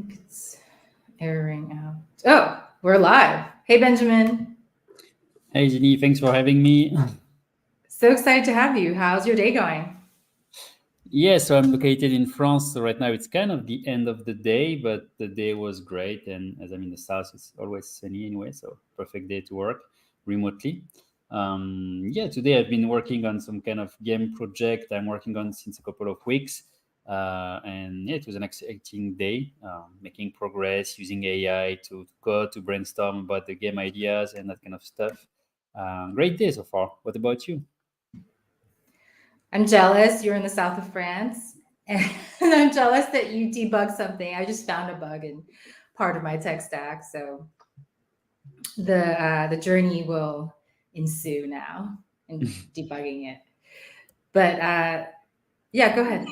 It's airing out. Oh, we're live. Hey, Benjamin. Hey, Jenny, thanks for having me. So excited to have you. How's your day going? Yeah, so I'm located in France. So right now it's kind of the end of the day, but the day was great. And as I'm in the south, it's always sunny anyway. So perfect day to work remotely. Yeah, today I've been working on some kind of game project I'm working on since a couple of weeks. And yeah, it was an exciting day, making progress using AI to code, to brainstorm about the game ideas and that kind of stuff. Great day so far. What about you? I'm jealous. You're in the south of France. And I'm jealous that you debugged something. I just found a bug in part of my tech stack. So the journey will ensue now in debugging it. But yeah, go ahead.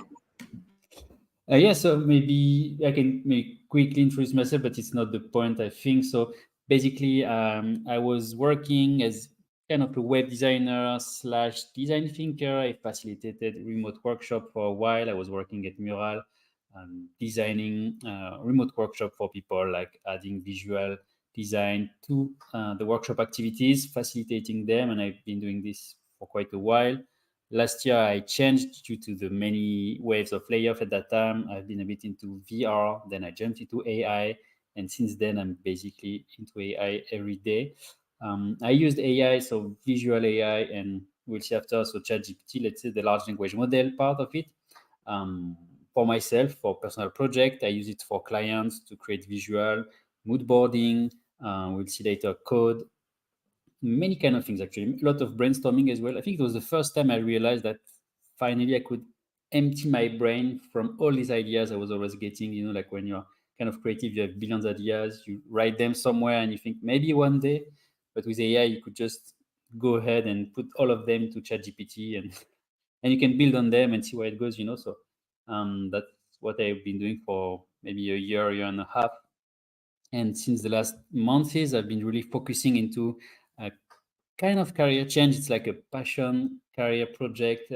Yeah, so maybe I can maybe quickly introduce myself, but it's not the point, I think. So basically, I was working as kind of a web designer slash design thinker. I facilitated remote workshop for a while. I was working at Mural, designing remote workshop for people, like adding visual design to the workshop activities, facilitating them. And I've been doing this for quite a while. Last year, I changed due to the many waves of layoff at that time. I've been a bit into VR, then I jumped into AI, and since then, I'm basically into AI every day. I used AI, so visual AI, and we'll see after, so ChatGPT, let's say the large language model part of it. Um, for myself, for personal project, I use it for clients to create visual, mood boarding. We'll see later code, many kind of things actually, a lot of brainstorming as well. I think it was the first time I realized that finally I could empty my brain from all these ideas I was always getting. Like when you're kind of creative, you have billions of ideas, you write them somewhere and you think maybe one day. But with AI you could just go ahead and put all of them to ChatGPT, and and you can build on them and see where it goes. So that's what I've been doing for maybe a year and a half. And since the last months, I've been really focusing into a kind of career change. It's like a passion career project.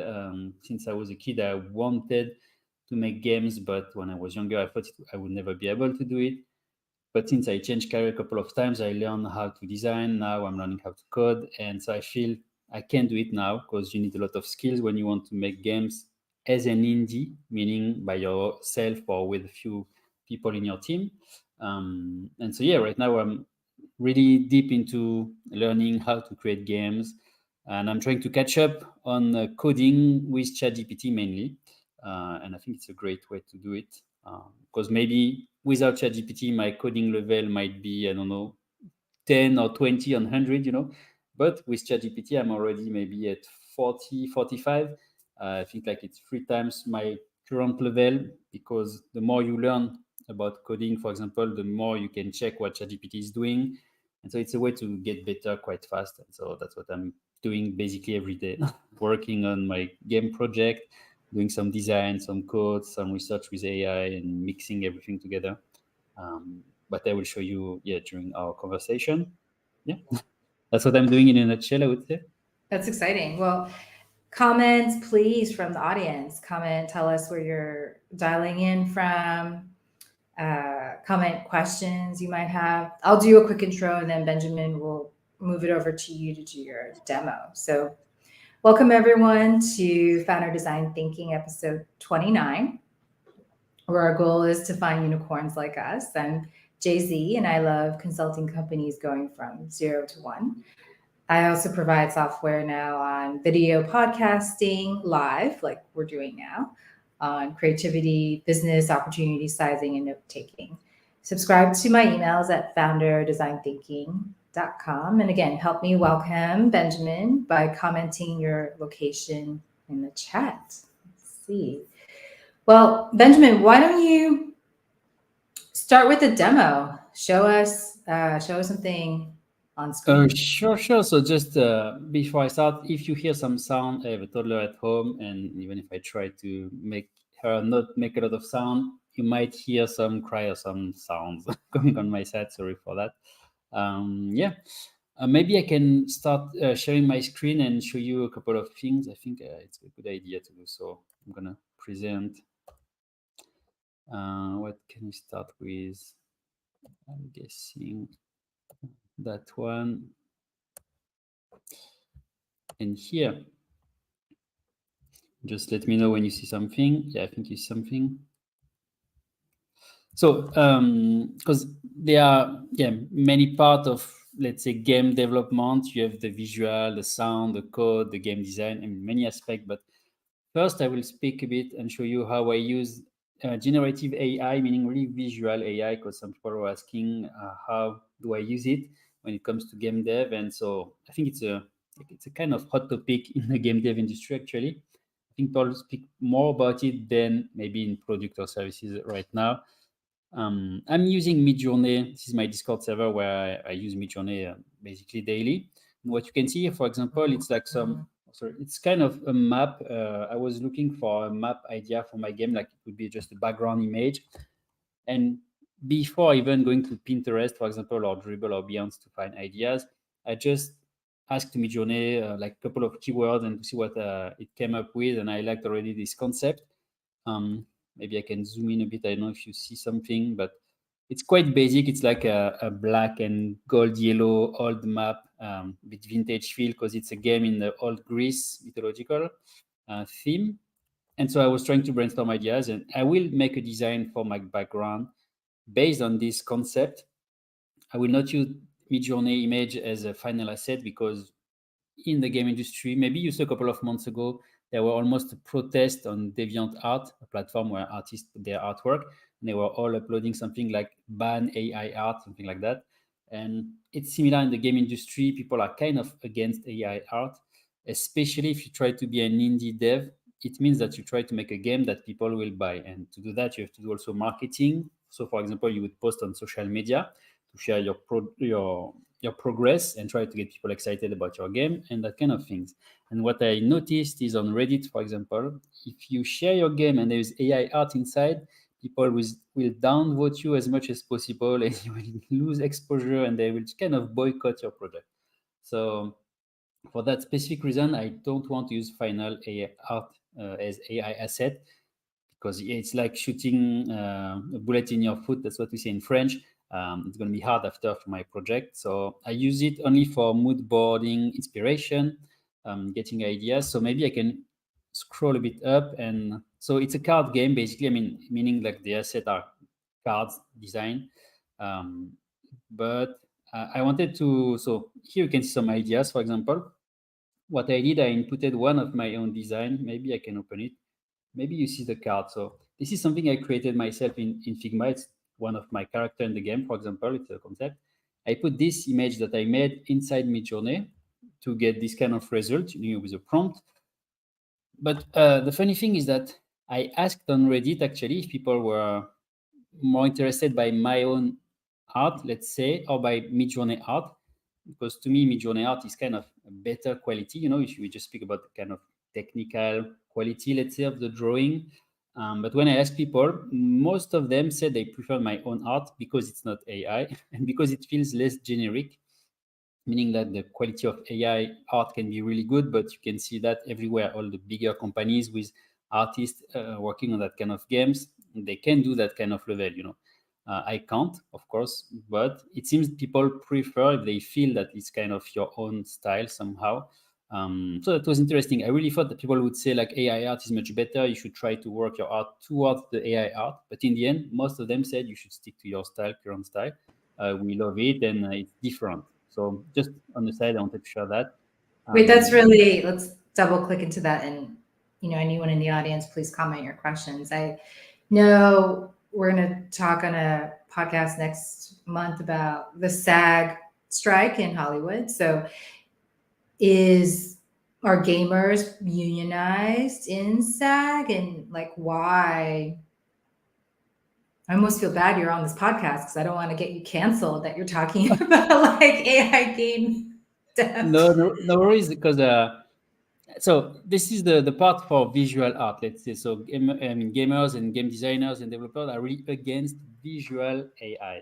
Since I was a kid, I wanted to make games, but when I was younger, I thought I would never be able to do it. But since I changed career a couple of times, I learned how to design. Now I'm learning how to code, and so I feel I can do it now because you need a lot of skills when you want to make games as an indie, meaning by yourself or with a few people in your team. And so yeah, right now I'm really deep into learning how to create games, and I'm trying to catch up on coding with ChatGPT mainly. And I think it's a great way to do it, because maybe without ChatGPT, my coding level might be, I don't know, 10 or 20 on 100, But with ChatGPT, I'm already maybe at 40, 45. I think like it's 3 times my current level, because the more you learn about coding, for example, the more you can check what ChatGPT is doing. And so it's a way to get better quite fast. And so that's what I'm doing basically every day, working on my game project, doing some design, some code, some research with AI, and mixing everything together. But I will show you, yeah, during our conversation. Yeah, that's what I'm doing in a nutshell, I would say. That's exciting. Well, comments, please, from the audience. Comment, tell us where you're dialing in from. Comment questions you might have. I'll do a quick intro and then Benjamin will move it over to you to do your demo. So, welcome everyone to Founder Design Thinking episode 29, where our goal is to find unicorns like us. I'm Jay Z, and I love consulting companies going from 0 to 1. I also provide software now on video podcasting live, like we're doing now, on creativity, business opportunity sizing, and note taking. Subscribe to my emails at founderdesignthinking.com. And again, help me welcome Benjamin by commenting your location in the chat. Let's see. Well, Benjamin, why don't you start with a demo? Show us something on screen. Sure. So just before I start, if you hear some sound, I have a toddler at home, and even if I try to make her not make a lot of sound, you might hear some cry or some sounds coming on my side. Sorry for that. Yeah, maybe I can start sharing my screen and show you a couple of things. I think it's a good idea to do so. I'm gonna present What can we start with? I'm guessing that one. And here, just let me know when you see something. Yeah, I think you see something. So, because there are many part of, let's say, game development. You have the visual, the sound, the code, the game design, and many aspects. But first, I will speak a bit and show you how I use generative AI, meaning really visual AI, because some people are asking how do I use it when it comes to game dev, and so I think it's a kind of hot topic in the game dev industry. Actually, I think people speak more about it than maybe in product or services right now. I'm using Midjourney. This is my Discord server where I use Midjourney basically daily. And what you can see here, for example, it's like it's kind of a map. I was looking for a map idea for my game, like it would be just a background image. And before even going to Pinterest, for example, or Dribble or Beyond to find ideas, I just asked Midjourney like a couple of keywords and to see what it came up with. And I liked already this concept. Maybe I can zoom in a bit. I don't know if you see something, but it's quite basic. It's like a black and gold yellow old map with vintage feel because it's a game in the old Greece mythological theme. And so I was trying to brainstorm ideas, and I will make a design for my background based on this concept. I will not use Midjourney image as a final asset because in the game industry, maybe you saw a couple of months ago, there were almost a protest on DeviantArt, a platform where artists put their artwork, and they were all uploading something like ban AI art, something like that. And it's similar in the game industry. People are kind of against AI art, especially if you try to be an indie dev. It means that you try to make a game that people will buy. And to do that, you have to do also marketing. So, for example, you would post on social media to share your progress and try to get people excited about your game and that kind of things. And what I noticed is on Reddit, for example, if you share your game and there's AI art inside, people will downvote you as much as possible and you will lose exposure and they will kind of boycott your project. So for that specific reason, I don't want to use final AI art as AI asset because it's like shooting a bullet in your foot. That's what we say in French. It's going to be hard after for my project. So I use it only for mood boarding, inspiration, getting ideas. So maybe I can scroll a bit up. And so it's a card game, basically. I mean, meaning like the asset are cards design. Um, but I wanted to, so here you can see some ideas, for example. What I did, I inputted one of my own design. Maybe I can open it. Maybe you see the card. So this is something I created myself in Figma. It's one of my character in the game, for example. It's a concept. I put this image that I made inside Midjourney to get this kind of result, with a prompt. But the funny thing is that I asked on Reddit actually if people were more interested by my own art, let's say, or by Midjourney art, because to me, Midjourney art is kind of a better quality. If we just speak about the kind of technical quality, let's say, of the drawing. But when I ask people, most of them said they prefer my own art because it's not AI and because it feels less generic, meaning that the quality of AI art can be really good, but you can see that everywhere. All the bigger companies with artists working on that kind of games, they can do that kind of level. I can't, of course, but it seems people prefer if they feel that it's kind of your own style somehow. So that was interesting. I really thought that people would say like AI art is much better. You should try to work your art towards the AI art. But in the end, most of them said you should stick to your style, current style. We love it and it's different. So just on the side, I wanted to share that. Wait, that's really, let's double click into that. And, anyone in the audience, please comment your questions. I know we're going to talk on a podcast next month about the SAG strike in Hollywood. So are gamers unionized in SAG, and like why? I almost feel bad you're on this podcast because I don't want to get you canceled that you're talking about like AI game dev. No worries, because so this is the part for visual art, let's say. So gamers and game designers and developers are really against visual AI.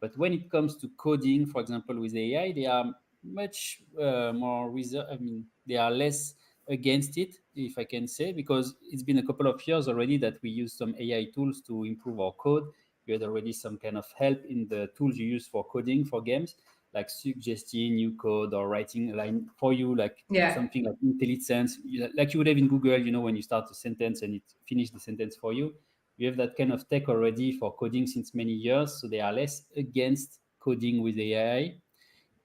But when it comes to coding, for example, with AI, they are much more reserved. I mean, they are less against it, if I can say, because it's been a couple of years already that we use some AI tools to improve our code. You had already some kind of help in the tools you use for coding for games, like suggesting new code or writing a line for you, like Yeah. something like IntelliSense, like you would have in Google, when you start a sentence and it finishes the sentence for you. You have that kind of tech already for coding since many years, so they are less against coding with AI.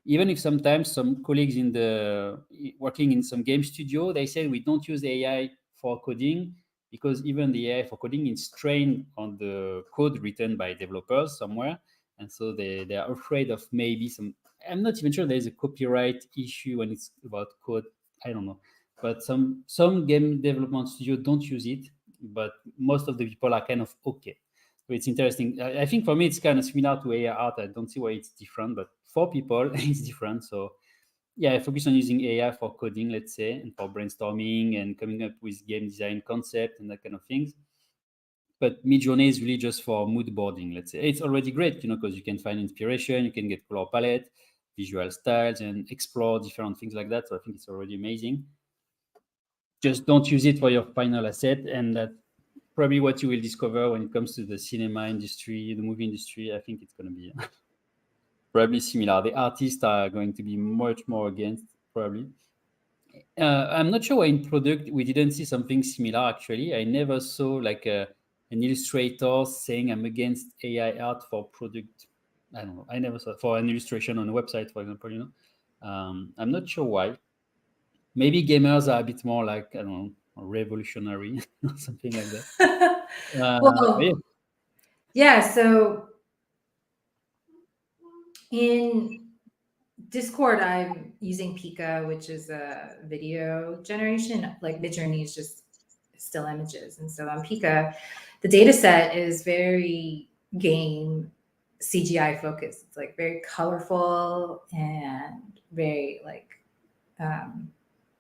Even if sometimes some colleagues in the working in some game studio, they say we don't use AI for coding because even the AI for coding is trained on the code written by developers somewhere, and so they are afraid of maybe some. I'm not even sure there is a copyright issue when it's about code. I don't know, but some game development studio don't use it, but most of the people are kind of okay. So it's interesting. I think for me it's kind of similar to AI art. I don't see why it's different, but for people it's different. So yeah, I focus on using AI for coding, let's say, and for brainstorming and coming up with game design concept and that kind of things. But Midjourney is really just for mood boarding, let's say. It's already great, because you can find inspiration, you can get color palette, visual styles, and explore different things like that. So I think it's already amazing. Just don't use it for your final asset, and that's probably what you will discover when it comes to the cinema industry, the movie industry. I think it's going to be probably similar. The artists are going to be much more against, probably. I'm not sure why in product we didn't see something similar. Actually, I never saw like an illustrator saying I'm against AI art for product. I don't know. I never saw for an illustration on a website, for example. I'm not sure why. Maybe gamers are a bit more like, I don't know, revolutionary or something like that. But yeah. Well, yeah. So in Discord, I'm using Pika, which is a video generation. Like Midjourney is just still images, and so on Pika, the data set is very game CGI focused. It's like very colorful and very like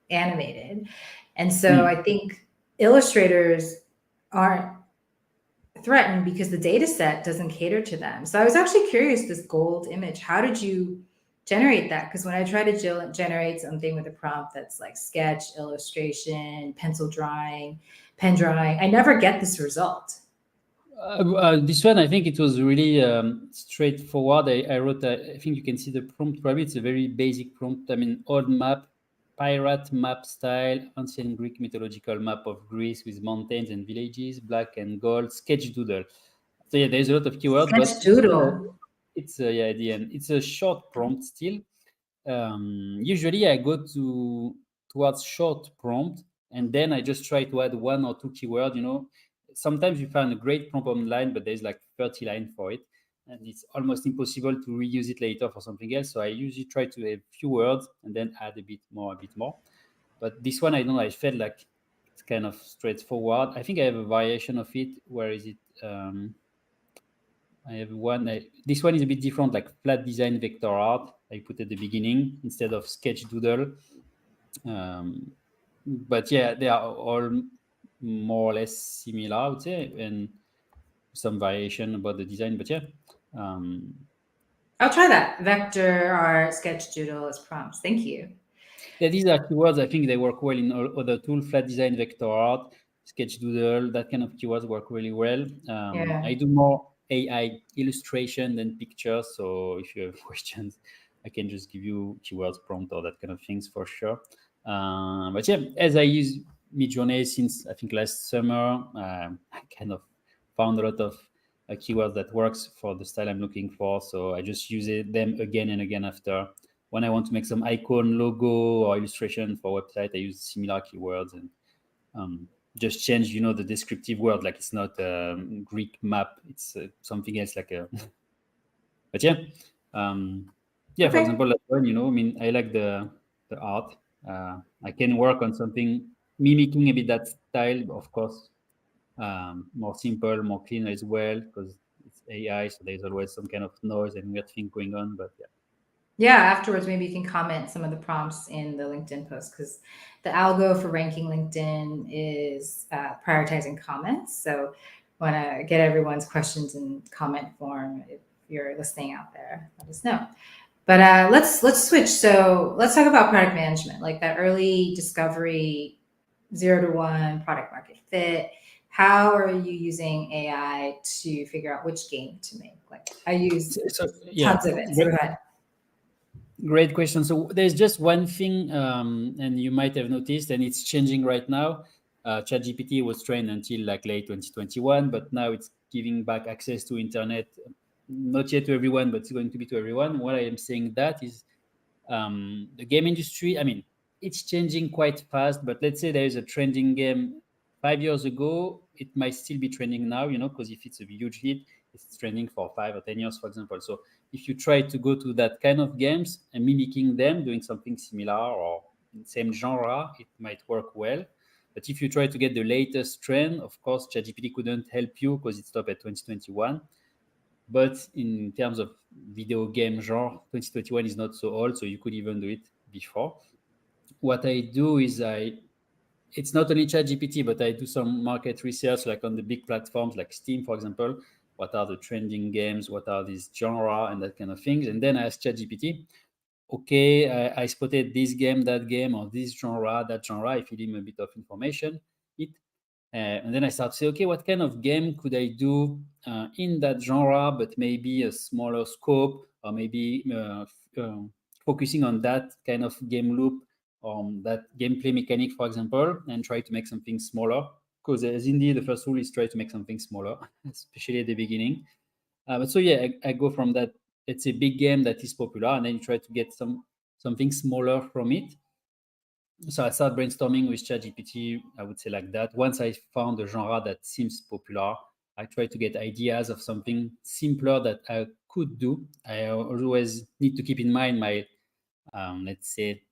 animated, and so I think illustrators aren't threatened because the data set doesn't cater to them. So I was actually curious, this gold image, how did you generate that? Because when I try to generate something with a prompt that's like sketch, illustration, pencil drawing, pen drawing, I never get this result. This one, I think it was really straightforward. I wrote, I think you can see the prompt. Probably it's a very basic prompt. I mean, old map, pirate map style, ancient Greek mythological map of Greece with mountains and villages, black and gold, sketch doodle. So yeah, there's a lot of keywords, but Sketch doodle. yeah, at the end, it's a short prompt still. Usually I go towards short prompt, and then I just try to add one or two keywords. Sometimes you find a great prompt online, but there's like 30 lines for it, and it's almost impossible to reuse it later for something else. So I usually try to have few words and then add a bit more. But this one, I don't know, I felt like it's kind of straightforward. I think I have a variation of it. Where is it? I have one. This one is a bit different, like flat design vector art. I put at the beginning instead of sketch doodle. But yeah, they are all more or less similar, I would say, and some variation about the design. But yeah, I'll try that. Vector art, sketch doodle as prompts. Thank you. yeah, these are keywords. I think they work well in all other tools. Flat design, vector art, sketch doodle, that kind of keywords work really well. Yeah. I do more AI illustration than pictures. So if you have questions, I can just give you keywords prompt or that kind of things for sure. But yeah, as I use Midjourney since I think last summer, I kind of found a lot of keywords that works for the style I'm looking for. So I just use them again and again after. When I want to make some icon, logo, or illustration for a website, I use similar keywords and just change, the descriptive word. Like it's not a Greek map; it's something else. But yeah, yeah. For Okay. example, that one, I mean, I like the art. I can work on something mimicking a bit that style, of course. More simple, more clean as well, because it's AI, so there's always some kind of noise and weird thing going on. But yeah. Yeah, afterwards, maybe you can comment some of the prompts in the LinkedIn post, because the algo for ranking LinkedIn is prioritizing comments. So, want to get everyone's questions in comment form. If you're listening out there, let us know. But let's switch. So let's talk about product management, like that early discovery, 0 to 1 product market fit. How are you using AI to figure out which game to make? Like I use tons of it. So go ahead. Great question. So there's just one thing, and you might have noticed, and it's changing right now. ChatGPT was trained until like late 2021, but now it's giving back access to internet, not yet to everyone, but it's going to be to everyone. What I am saying that is the game industry, I mean, it's changing quite fast, but let's say there is a trending game 5 years ago, it might still be trending now, because if it's a huge hit, it's trending for 5 or 10 years, for example. So if you try to go to that kind of games and mimicking them, doing something similar or in same genre, it might work well. But if you try to get the latest trend, of course, ChatGPT couldn't help you because it stopped at 2021. But in terms of video game genre, 2021 is not so old, so you could even do it before. What I do is it's not only ChatGPT, but I do some market research, like on the big platforms like Steam, for example. What are the trending games? What are these genre and that kind of things? And then I ask ChatGPT, okay, I spotted this game, that game, or this genre, that genre. I feed him a bit of information. And then I start to say, okay, what kind of game could I do in that genre, but maybe a smaller scope, or maybe focusing on that kind of game loop, that gameplay mechanic, for example, and try to make something smaller. Because as indeed, the first rule is try to make something smaller, especially at the beginning. But so yeah, I go from that. It's a big game that is popular, and then you try to get something smaller from it. So I start brainstorming with ChatGPT, I would say like that. Once I found a genre that seems popular, I try to get ideas of something simpler that I could do. I always need to keep in mind my, let's say,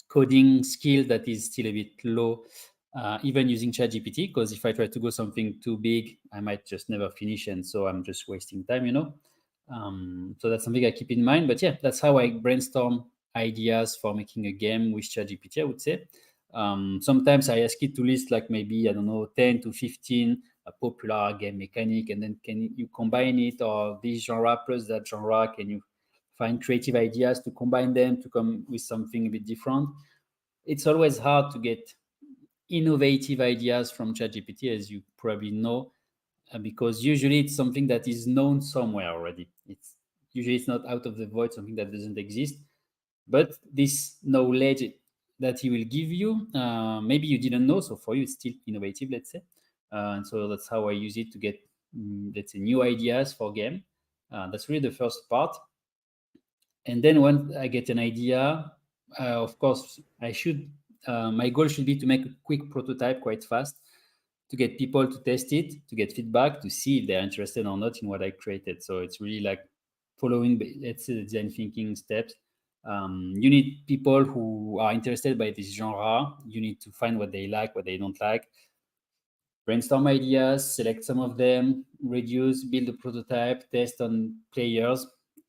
coding skill that is still a bit low, even using ChatGPT, because if I try to go something too big, I might just never finish. And so I'm just wasting time. So that's something I keep in mind. But yeah, that's how I brainstorm ideas for making a game with ChatGPT, I would say. Sometimes I ask it to list like maybe, I don't know, 10 to 15 a popular game mechanic, and then can you combine it, or this genre plus that genre, can you find creative ideas to combine them to come with something a bit different? It's always hard to get innovative ideas from ChatGPT, as you probably know, because usually it's something that is known somewhere already. It's not out of the void, something that doesn't exist. But this knowledge that he will give you, maybe you didn't know, so for you it's still innovative, let's say. And so that's how I use it to get, let's say, new ideas for game. That's really the first part. And then when I get an idea, of course, my goal should be to make a quick prototype quite fast, to get people to test it, to get feedback, to see if they're interested or not in what I created. So it's really like following, let's say, the design thinking steps. You need people who are interested by this genre. You need to find what they like, what they don't like, brainstorm ideas, select some of them, reduce, build a prototype, test on players,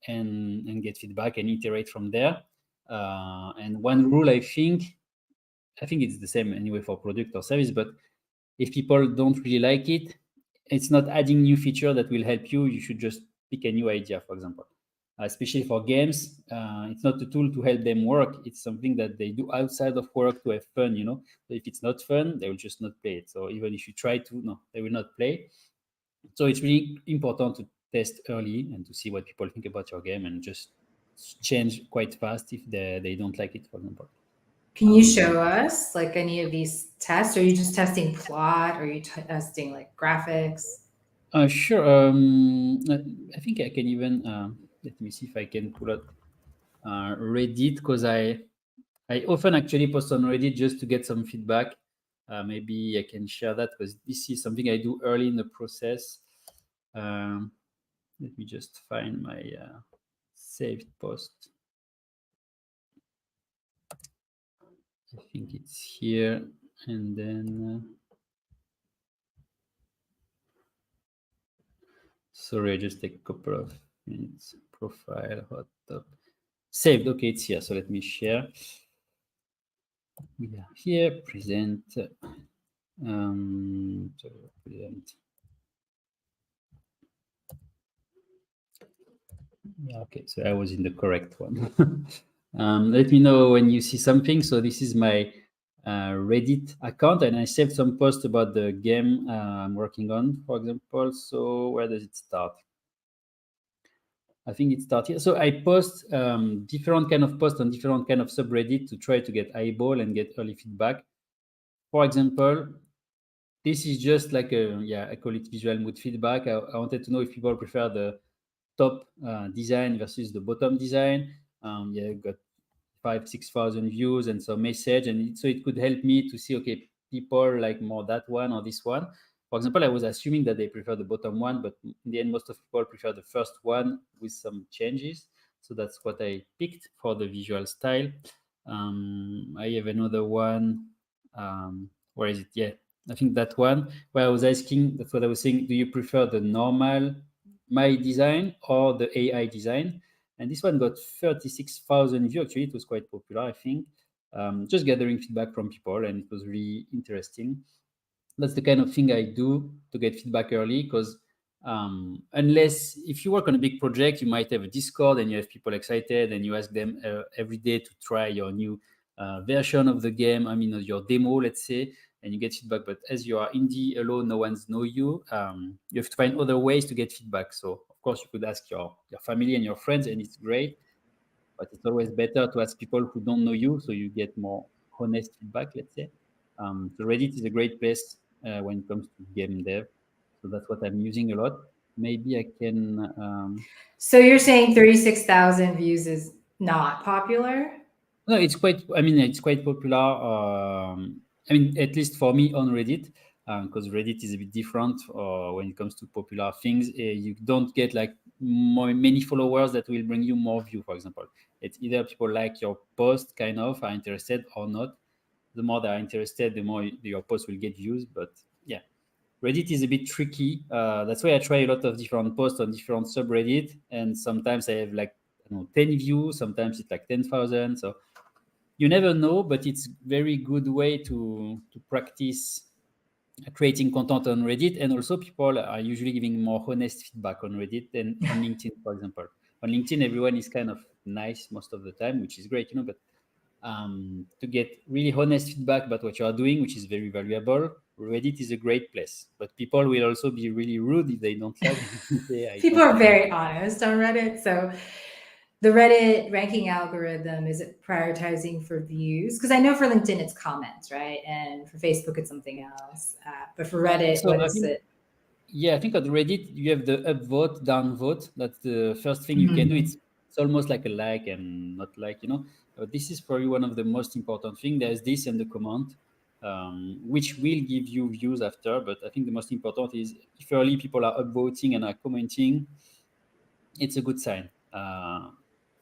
and get feedback and iterate from there. And one rule, I think it's the same anyway for product or service, but if people don't really like it, it's not adding new feature that will help you. You should just pick a new idea, for example. Especially for games, it's not a tool to help them work. It's something that they do outside of work to have fun. So if it's not fun, they will just not play it. So even if you try to, no, they will not play. So it's really important to test early and to see what people think about your game, and just change quite fast if they don't like it, for example. Can you show us like any of these tests? Are you just testing plot? Or are you testing like graphics? Sure. I think I can even let me see if I can pull out Reddit, because I often actually post on Reddit just to get some feedback. Maybe I can share that, because this is something I do early in the process. Let me just find my saved post. I think it's here, and then sorry, I just take a couple of minutes. Profile, hot top, saved. Okay, it's here. So let me share. We are here. Present. Present. Yeah, okay, so I was in the correct one. Let me know when you see something. So this is my Reddit account, and I saved some posts about the game I'm working on, for example. So where does it start? I think it starts here. So I post different kind of posts on different kind of subreddit to try to get eyeball and get early feedback. For example, this is just like I call it visual mood feedback. I wanted to know if people prefer the top design versus the bottom design. Got 5,000-6,000 views and some message, and so it could help me to see, okay, people like more that one or this one. For example, I was assuming that they prefer the bottom one, but in the end most of people prefer the first one with some changes. So that's what I picked for the visual style. I have another one. Where is it? Yeah, I think that one where I was asking, that's what I was saying, do you prefer the normal my design or the AI design? And this one got 36,000 views. Actually, it was quite popular, I think. Just gathering feedback from people, and it was really interesting. That's the kind of thing I do to get feedback early, because unless if you work on a big project, you might have a Discord and you have people excited and you ask them every day to try your new version of the game. I mean, your demo, let's say, and you get feedback. But as you are indie alone, no one's know you. You have to find other ways to get feedback. So of course, you could ask your family and your friends, and it's great. But it's always better to ask people who don't know you, so you get more honest feedback, let's say. So Reddit is a great place when it comes to game dev. So that's what I'm using a lot. Maybe I can. So you're saying 36,000 views is not popular? No, it's quite. I mean, it's quite popular. I mean, at least for me on Reddit, because Reddit is a bit different when it comes to popular things. You don't get like many followers that will bring you more view. For example, it's either people like your post, kind of are interested or not. The more they are interested, the more your post will get views. But yeah, Reddit is a bit tricky. That's why I try a lot of different posts on different subreddit, and sometimes I have like, I don't know, 10 views. Sometimes it's like 10,000. So you never know, but it's very good way to practice creating content on Reddit. And also people are usually giving more honest feedback on Reddit than on LinkedIn, for example. On LinkedIn, everyone is kind of nice most of the time, which is great, but to get really honest feedback about what you are doing, which is very valuable, Reddit is a great place. But people will also be really rude if they don't like. Say, I People don't are like it. very honest on Reddit. So the Reddit ranking algorithm, is it prioritizing for views? Because I know for LinkedIn it's comments, right? And for Facebook it's something else. But for Reddit, So what I is think it? Yeah, I think on Reddit you have the upvote, downvote. That's the first thing you can do. Mhm. It's almost like a like and not like. But this is probably one of the most important thing. There's this and the comment, which will give you views after. But I think the most important is if early people are upvoting and are commenting, it's a good sign.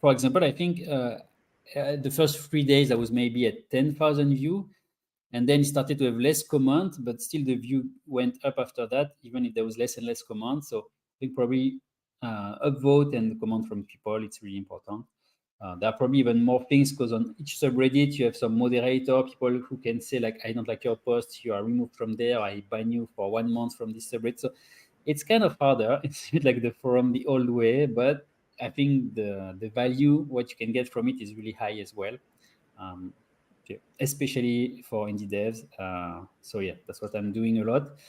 For example, I think the first 3 days I was maybe at 10,000 view, and then it started to have less comment, but still the view went up after that, even if there was less and less comment. So I think probably upvote and the comment from people, it's really important. There are probably even more things because on each subreddit you have some moderator, people who can say like, I don't like your post, you are removed from there, I ban you for 1 month from this subreddit. So it's kind of harder. It's a bit like the forum the old way, but I think the value, what you can get from it is really high as well. Um, Especially for indie devs. So yeah, that's what I'm doing a lot.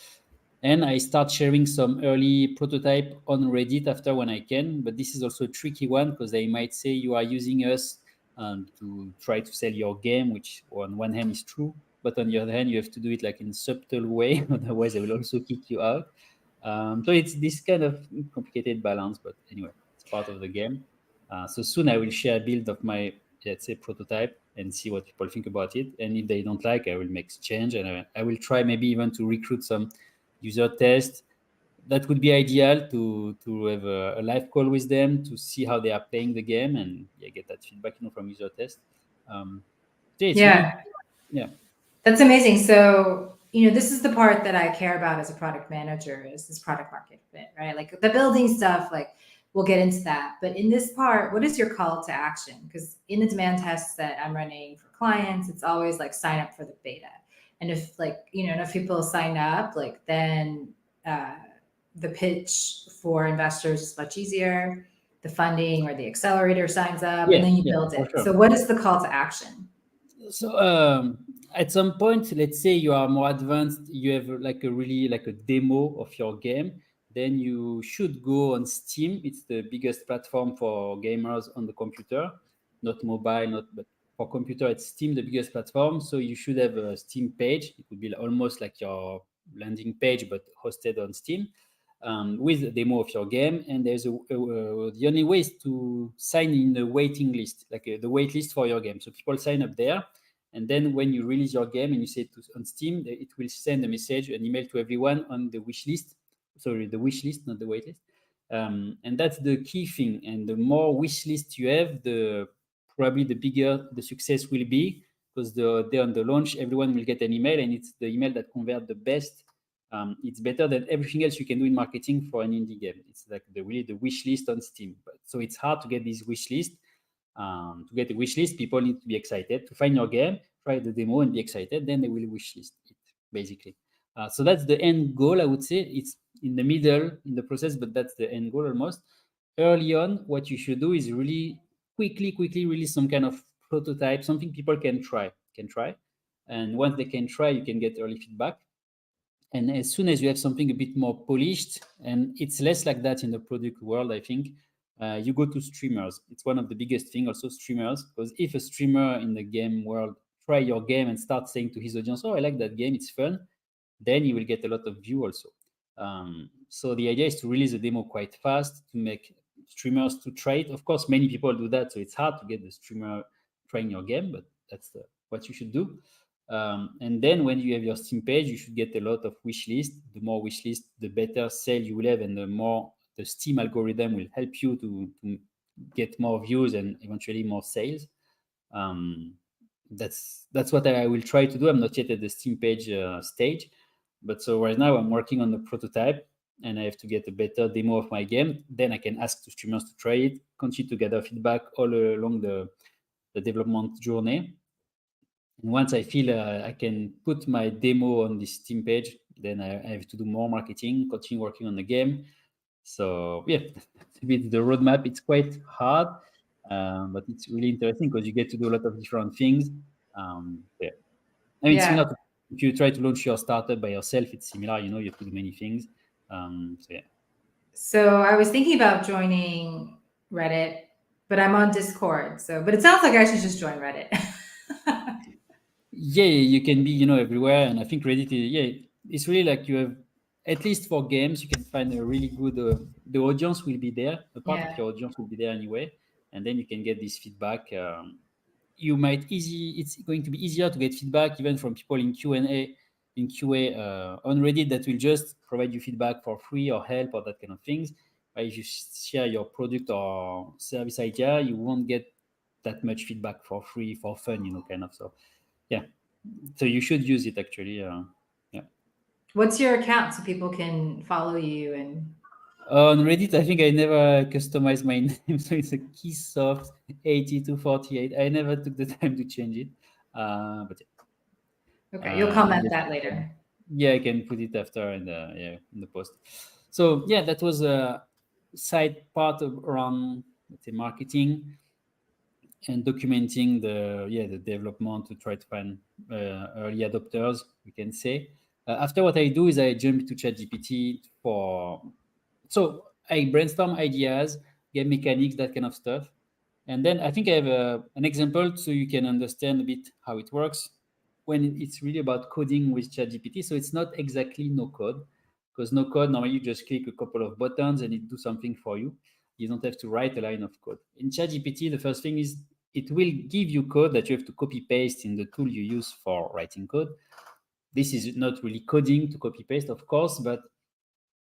And I start sharing some early prototype on Reddit after when I can. But this is also a tricky one because they might say you are using us to try to sell your game, which on one hand is true, but on the other hand, you have to do it like in a subtle way. Otherwise, they will also kick you out. So it's this kind of complicated balance. But anyway, it's part of the game. So soon I will share a build of my, let's say, prototype and see what people think about it. And if they don't like, I will make change, and I will try maybe even to recruit some user test. That would be ideal to have a live call with them to see how they are playing the game and get that feedback from user test. Yeah, it's really, Yeah, yeah. that's amazing. So, this is the part that I care about as a product manager is this product market fit, right? Like the building stuff, like we'll get into that. But in this part, what is your call to action? Because in the demand tests that I'm running for clients, it's always like sign up for the beta. And if enough people sign up, then uh, the pitch for investors is much easier. the funding or the accelerator signs up, and Yeah, then you yeah, build for it. sure. So what is the call to action? So at some point, let's say you are more advanced, you have like a really like a demo of your game, then you should go on Steam. It's the biggest platform for gamers on the computer, not mobile, not but for computer, it's Steam, the biggest platform. So you should have a Steam page. It would be almost like your landing page, but hosted on Steam. With a demo of your game, and there's the only way is to sign in the waiting list, like the wait list for your game. So people sign up there, and then when you release your game and you say on Steam, it will send a message, an email to everyone on the wish list. Sorry, the wish list, not the wait list. And that's the key thing. And the more wish list you have, the probably the bigger the success will be, because the day on the launch, everyone will get an email, and it's the email that convert the best. It's better than everything else you can do in marketing for an indie game. It's like really the wish list on Steam. But so it's hard to get this wish list. To get a wish list, people need to be excited to find your game, try the demo, and be excited. Then they will wish list it basically. So that's the end goal. I would say it's in the middle in the process, but that's the end goal almost. Early on, what you should do is really quickly release some kind of prototype, something people can try, and once they can try, you can get early feedback. And as soon as you have something a bit more polished, and it's less like that in the product world, I think, you go to streamers. It's one of the biggest thing, also streamers, because if a streamer in the game world try your game and start saying to his audience, "Oh, I like that game, it's fun," then you will get a lot of view also. So the idea is to release a demo quite fast to make streamers to try it. Of course, many people do that, so it's hard to get the streamer trying your game, but that's what you should do. And then when you have your Steam page, you should get a lot of wish list. The more wish list, the better sale you will have, and the more the Steam algorithm will help you to get more views and eventually more sales. That's what I will try to do. I'm not yet at the Steam page stage, but so right now I'm working on the prototype, and I have to get a better demo of my game. Then I can ask the streamers to try it, continue to gather feedback all along the development journey. And once I feel I can put my demo on this Steam page, then I have to do more marketing, continue working on the game. So yeah, that's a bit the roadmap. It's quite hard, but it's really interesting because you get to do a lot of different things. Yeah, I mean, Yeah. similar to if you try to launch your startup by yourself, it's similar. You have to do many things. So yeah. So I was thinking about joining Reddit, but I'm on Discord. So, but it sounds like I should just join Reddit. Yeah, you can be, everywhere. And I think Reddit is, yeah, it's really like you have, at least for games, you can find a really good, the audience will be there. A part of Yeah. your audience will be there anyway. And then you can get this feedback. It's going to be easier to get feedback even from people in QA on Reddit that will just provide you feedback for free or help or that kind of things. But if you share your product or service idea, you won't get that much feedback for free, for fun, kind of. So yeah, so you should use it actually. Yeah. What's your account so people can follow you and On Reddit, I think I never customized my name, so it's a Keysoft 8248. I never took the time to change it, but okay, you'll yeah, comment yes, that later. yeah, I can put it after in the post. So yeah, that was a side part around, let's say, marketing and documenting the development to try to find early adopters, we can say. After, what I do is I jump to ChatGPT so I brainstorm ideas, game mechanics, that kind of stuff. And then I think I have an example so you can understand a bit how it works when it's really about coding with ChatGPT. So it's not exactly no code, because no code, normally you just click a couple of buttons and it do something for you. You don't have to write a line of code. In ChatGPT, the first thing is it will give you code that you have to copy paste in the tool you use for writing code. This is not really coding to copy paste, of course, but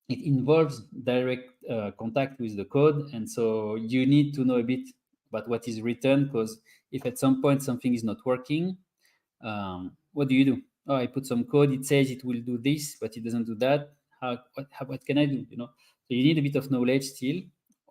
it involves direct contact with the code. And so you need to know a bit about what is written, because if at some point something is not working, what do? Oh, I put some code, it says it will do this, but it doesn't do that. What can I do? So you need a bit of knowledge still.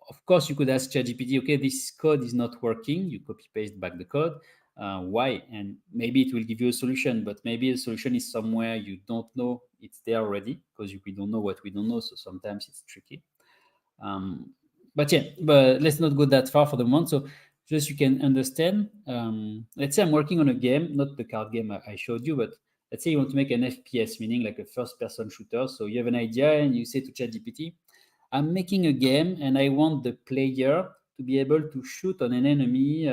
Of course, you could ask ChatGPT, okay, this code is not working. You copy paste back the code. Why? And maybe it will give you a solution, but maybe the solution is somewhere you don't know it's there already, because we don't know what we don't know. So sometimes it's tricky. Um, But yeah, but let's not go that far for the moment. So just you can understand, let's say I'm working on a game, not the card game I showed you, but let's say you want to make an FPS, meaning like a first person shooter. So you have an idea and you say to ChatGPT, I'm making a game and I want the player to be able to shoot on an enemy,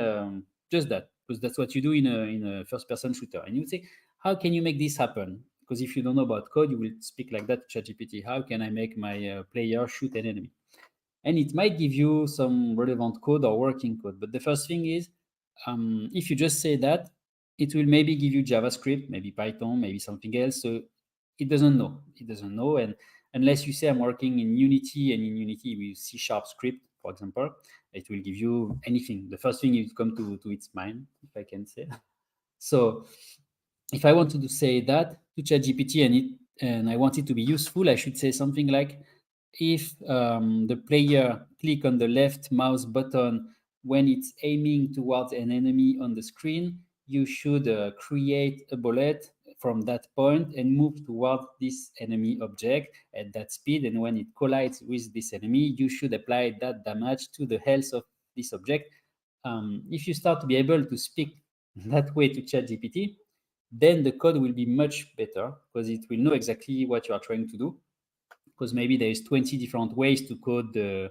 just that, because that's what you do in a first person shooter. And you would say, how can you make this happen? Because if you don't know about code, you will speak like that to ChatGPT. How can I make my player shoot an enemy? And it might give you some relevant code or working code. But the first thing is, if you just say that, it will maybe give you JavaScript, maybe Python, maybe something else. So it doesn't know. It doesn't know. And unless you say I'm working in Unity, and in Unity we use C# script, for example, it will give you anything. The first thing you come to its mind, if I can say. So if I wanted to say that to ChatGPT and I want it to be useful, I should say something like, if the player click on the left mouse button when it's aiming towards an enemy on the screen, you should create a bullet from that point and move towards this enemy object at that speed. And when it collides with this enemy, you should apply that damage to the health of this object. If you start to be able to speak that way to ChatGPT, then the code will be much better because it will know exactly what you are trying to do. Because maybe there is 20 different ways to code the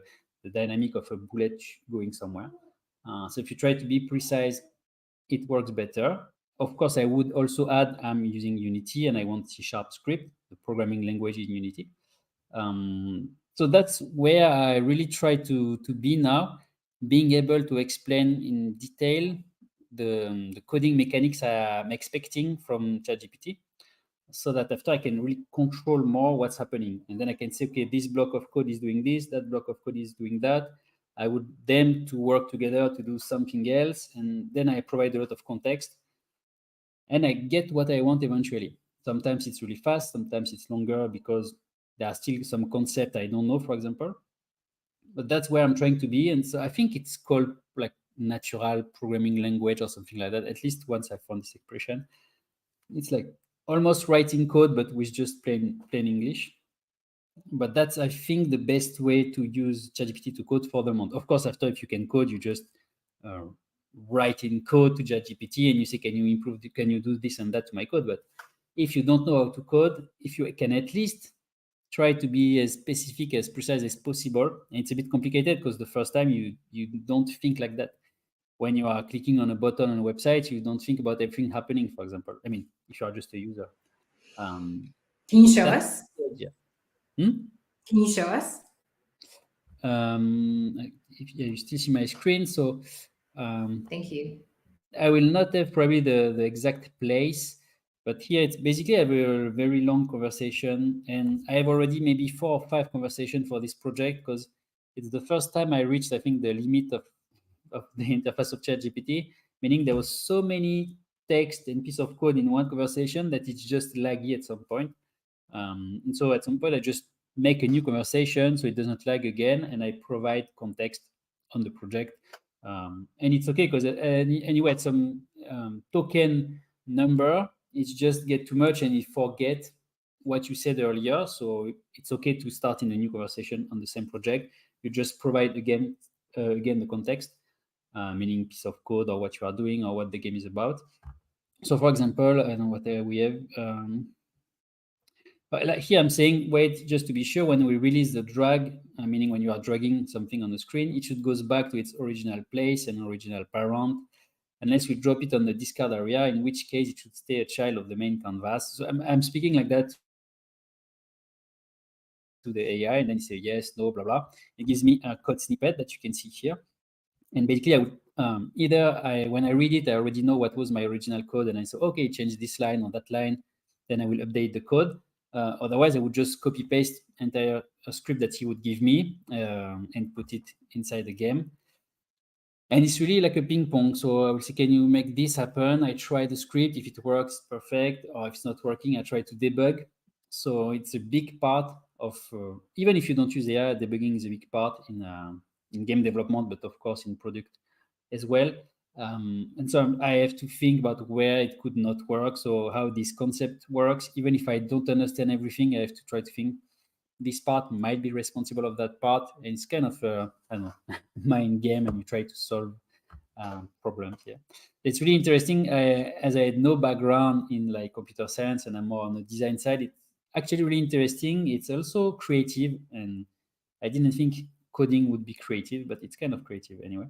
dynamic of a bullet going somewhere. So if you try to be precise, it works better. Of course, I would also add I'm using Unity and I want C# script, the programming language in Unity. So that's where I really try to be now, being able to explain in detail the coding mechanics I'm expecting from ChatGPT, so that after I can really control more what's happening. And then I can say, okay, this block of code is doing this, that block of code is doing that. I would them to work together to do something else. And then I provide a lot of context and I get what I want eventually. Sometimes it's really fast, sometimes it's longer because there are still some concept I don't know, for example. But that's where I'm trying to be. And so I think it's called like natural programming language or something like that. At least once I found this expression, it's like almost writing code, but with just plain English. But that's, I think, the best way to use ChatGPT to code for the month. Of course, after, if you can code, you just write in code to ChatGPT and you say, can you improve, can you do this and that to my code? But if you don't know how to code, if you can at least try to be as specific, as precise as possible. And it's a bit complicated because the first time you don't think like that. When you are clicking on a button on a website, you don't think about everything happening, for example. I mean, if you are just a user. Can you show That's us? yeah. Can you show us? If you still see my screen, so Thank you. I will not have probably the exact place, but here it's basically I have a very long conversation, and I have already maybe 4 or 5 conversations for this project because it's the first time I reached, I think, the limit of the interface of ChatGPT, meaning there was so many text and piece of code in one conversation that it's just laggy at some point. And so at some point, I just make a new conversation so it doesn't lag again, and I provide context on the project. And it's okay because anyway, at some token number, it's just get too much and it forget what you said earlier. So it's okay to start in a new conversation on the same project. You just provide again the context, meaning piece of code or what you are doing or what the game is about. So for example, I don't know what we have. But like here I'm saying, wait, just to be sure, when we release the drag, meaning when you are dragging something on the screen, it should goes back to its original place and original parent, unless we drop it on the discard area, in which case it should stay a child of the main canvas. So I'm speaking like that to the AI, and then you say yes, no, blah, blah. It gives me a code snippet that you can see here. And basically, I would when I read it, I already know what was my original code, and I say, okay, change this line or that line. Then I will update the code. Otherwise, I would just copy paste entire script that he would give me and put it inside the game. And it's really like a ping pong. So I will say, can you make this happen? I try the script. If it works, perfect. Or if it's not working, I try to debug. So it's a big part of, even if you don't use AI, debugging is a big part in game development, but of course in product as well. And so I have to think about where it could not work. So how this concept works, even if I don't understand everything, I have to try to think this part might be responsible of that part, and it's kind of I don't know mind game, and you try to solve problems. Yeah, it's really interesting. As I had no background in like computer science and I'm more on the design side, it's actually really interesting. It's also creative, and I didn't think coding would be creative, but it's kind of creative anyway.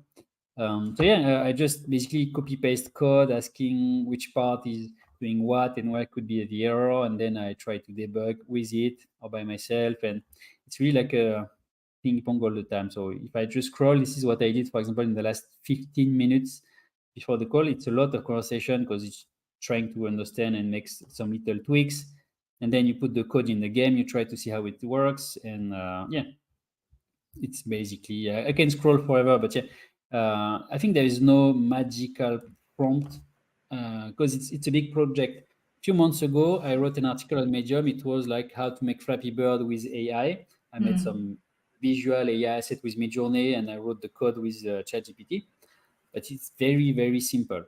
So yeah, I just basically copy paste code, asking which part is doing what and what could be the error, and then I try to debug with it or by myself. And it's really like a ping pong all the time. So if I just scroll, this is what I did, for example, in the last 15 minutes before the call. It's a lot of conversation because it's trying to understand and make some little tweaks. And then you put the code in the game, you try to see how it works. And yeah, it's basically I can scroll forever, but yeah, I think there is no magical prompt because it's a big project. A few months ago, I wrote an article on Medium. It was like how to make Flappy Bird with AI. I made some visual AI asset with Midjourney, and I wrote the code with ChatGPT. But it's very very simple.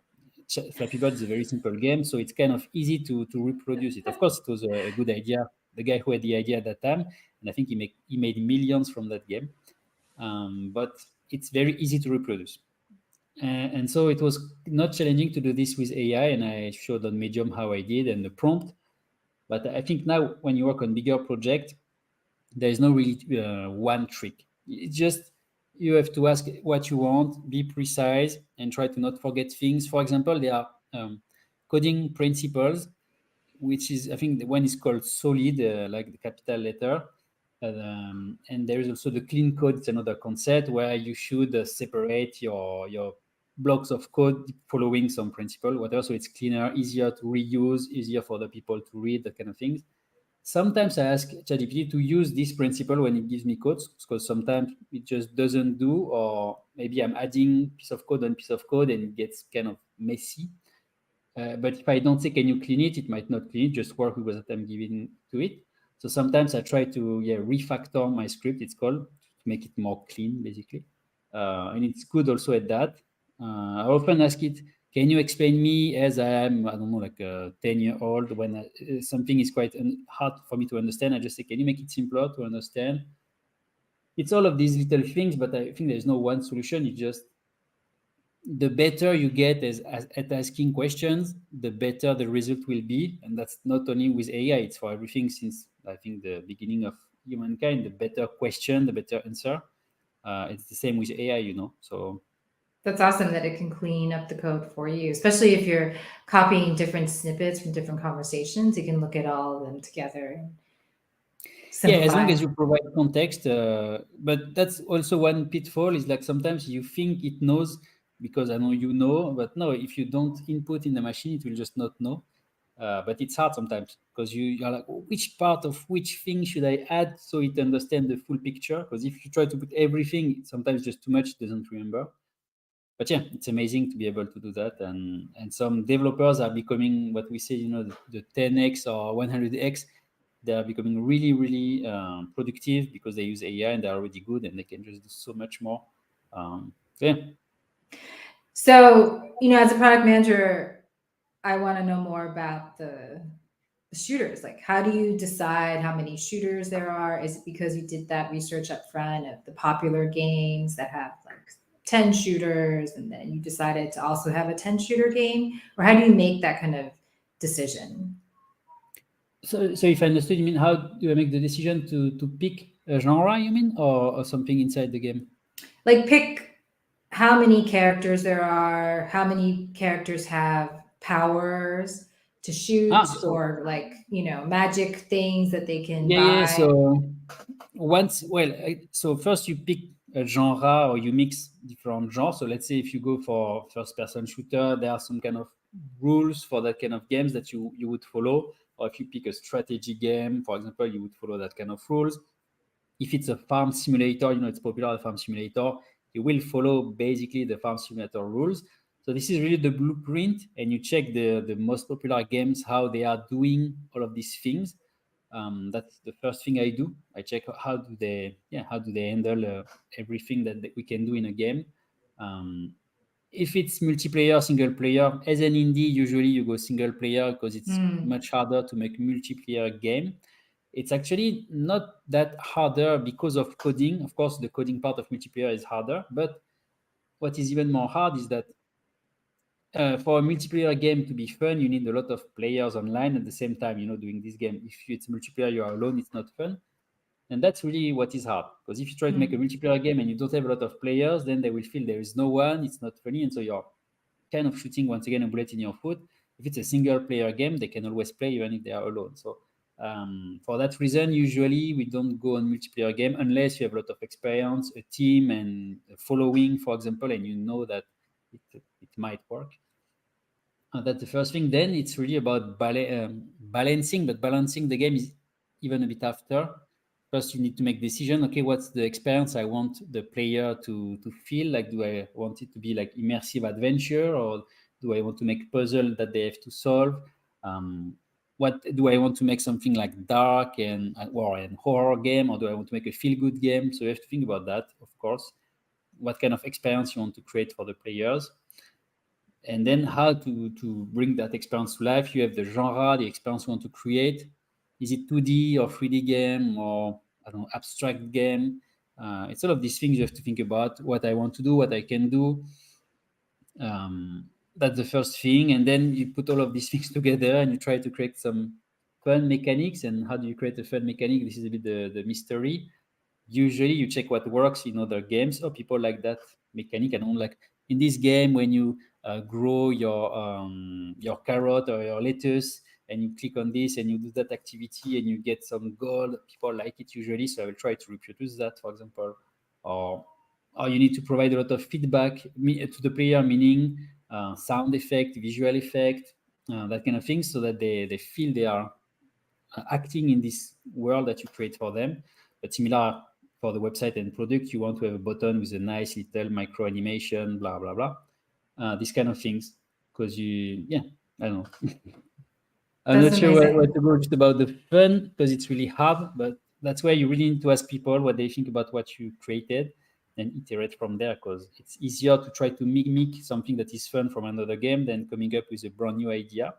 Flappy Bird is a very simple game, so it's kind of easy to reproduce it. Of course, it was a good idea. The guy who had the idea at that time, and I think he made millions from that game. But it's very easy to reproduce. And so it was not challenging to do this with AI, and I showed on Medium how I did and the prompt. But I think now when you work on bigger project, there is no really one trick. It's just you have to ask what you want, be precise, and try to not forget things. For example, there are coding principles, which is I think the one is called solid, like the capital letter. And there is also the clean code. It's another concept where you should separate your blocks of code following some principle, whatever. So it's cleaner, easier to reuse, easier for the people to read, that kind of things. Sometimes I ask ChatGPT to use this principle when it gives me codes, because sometimes it just doesn't do, or maybe I'm adding piece of code on piece of code and it gets kind of messy. But if I don't say, can you clean it? It might not clean it, just work with what I'm giving to it. So sometimes I try to refactor my script, it's called, to make it more clean, basically. And it's good also at that. I often ask it, can you explain me as I am, I don't know, like a 10-year-old, when something is quite hard for me to understand, I just say, can you make it simpler to understand? It's all of these little things, but I think there's no one solution. It's just the better you get at asking questions, the better the result will be. And that's not only with AI, it's for everything since I think the beginning of humankind. The better question, the better answer. It's the same with AI, So That's awesome that it can clean up the code for you, especially if you're copying different snippets from different conversations. You can look at all of them together and yeah, as long simplify. as you provide context. But that's also one pitfall, is like sometimes you think it knows because I know but no, if you don't input in the machine, it will just not know. But it's hard sometimes because you're like, "Oh, which part of which thing should I add so it understands the full picture?" Because if you try to put everything, sometimes just too much, it doesn't remember. But yeah, it's amazing to be able to do that. And some developers are becoming what we say, the 10x or 100x. They are becoming really, really productive because they use AI and they're already good and they can just do so much more. Yeah. So, as a product manager, I want to know more about the shooters. Like, how do you decide how many shooters there are? Is it because you did that research up front of the popular games that have like 10 shooters and then you decided to also have a 10 shooter game? Or how do you make that kind of decision? So if I understood, you mean how do I make the decision to pick a genre, you mean, or something inside the game? Like, pick how many characters there are, how many characters have powers to shoot, So or like, magic things that they can yeah. buy. So so first you pick a genre, or you mix different genres. So let's say if you go for first-person shooter, there are some kind of rules for that kind of games that you would follow. Or if you pick a strategy game, for example, you would follow that kind of rules. If it's a farm simulator, it's popular, a farm simulator, you will follow basically the farm simulator rules. So this is really the blueprint, and you check the most popular games, how they are doing all of these things. That's the first thing I do. I check how do they handle everything that we can do in a game. If it's multiplayer, single player, as an indie, usually you go single player because it's Mm. much harder to make multiplayer game. it's actually not that harder because of coding. Of course, the coding part of multiplayer is harder, but what is even more hard is that for a multiplayer game to be fun, you need a lot of players online at the same time, doing this game. If it's multiplayer, you are alone, it's not fun. And that's really what is hard. Because if you try to make a multiplayer game and you don't have a lot of players, then they will feel there is no one, it's not funny. And so you're kind of shooting, once again, a bullet in your foot. If it's a single player game, they can always play even if they are alone. So for that reason, usually we don't go on multiplayer game unless you have a lot of experience, a team and a following, for example, and you know that it might work. That's the first thing. Then it's really about balancing, but balancing the game is even a bit after. First, you need to make decision. Okay, what's the experience I want the player to feel? Like, do I want it to be like immersive adventure, or do I want to make puzzle that they have to solve? What do I want to make something like dark and or an horror game, or do I want to make a feel good game? So you have to think about that, of course. What kind of experience you want to create for the players, and then how to bring that experience to life. You have the genre, the experience you want to create. Is it 2D or 3D game, or I don't know, abstract game? It's all of these things you have to think about. What I want to do, what I can do. That's the first thing, and then you put all of these things together and you try to create some fun mechanics. And how do you create a fun mechanic? This is a bit the mystery. Usually you check what works in other games. Oh, people like that mechanic. I don't like in this game when you grow your carrot or your lettuce and you click on this and you do that activity and you get some gold. People like it usually, so I will try to reproduce that, for example. Or you need to provide a lot of feedback to the player, meaning sound effect, visual effect, that kind of thing, so that they feel they are acting in this world that you create for them. But similar for the website and product, you want to have a button with a nice little micro animation, blah blah blah, these kind of things. Because I don't know. I'm That's not sure where amazing. to go just about the fun, because it's really hard. But that's where you really need to ask people what they think about what you created and iterate from there, because it's easier to try to mimic something that is fun from another game than coming up with a brand new idea.